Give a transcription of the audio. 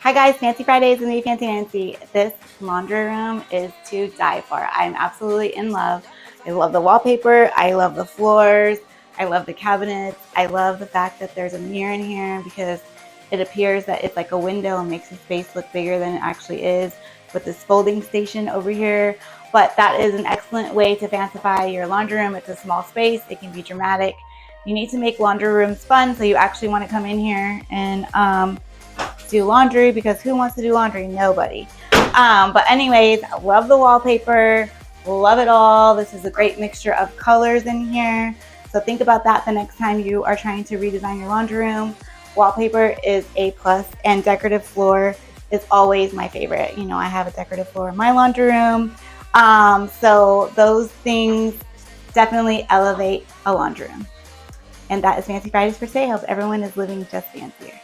Hi guys, Fancy Fridays with me, Fancy Nancy. This laundry room is to die for. I'm absolutely in love. I love the wallpaper. I love the floors. I love the cabinets. I love the fact that there's a mirror in here because it appears that it's like a window and makes the space look bigger than it actually is, with this folding station over here. But that is an excellent way to fancify your laundry room. It's a small space. It can be dramatic. You need to make laundry rooms fun, so you actually want to come in here and do laundry, because who wants to do laundry? Nobody. But anyways, I love the wallpaper, love it all. This is a great mixture of colors in here, so think about that the next time you are trying to redesign your laundry room. Wallpaper is a plus, and decorative floor is always my favorite. You know, I have a decorative floor in my laundry room, so those things definitely elevate a laundry room. And that is Fancy Fridays for Say. I hope everyone is living just fancier.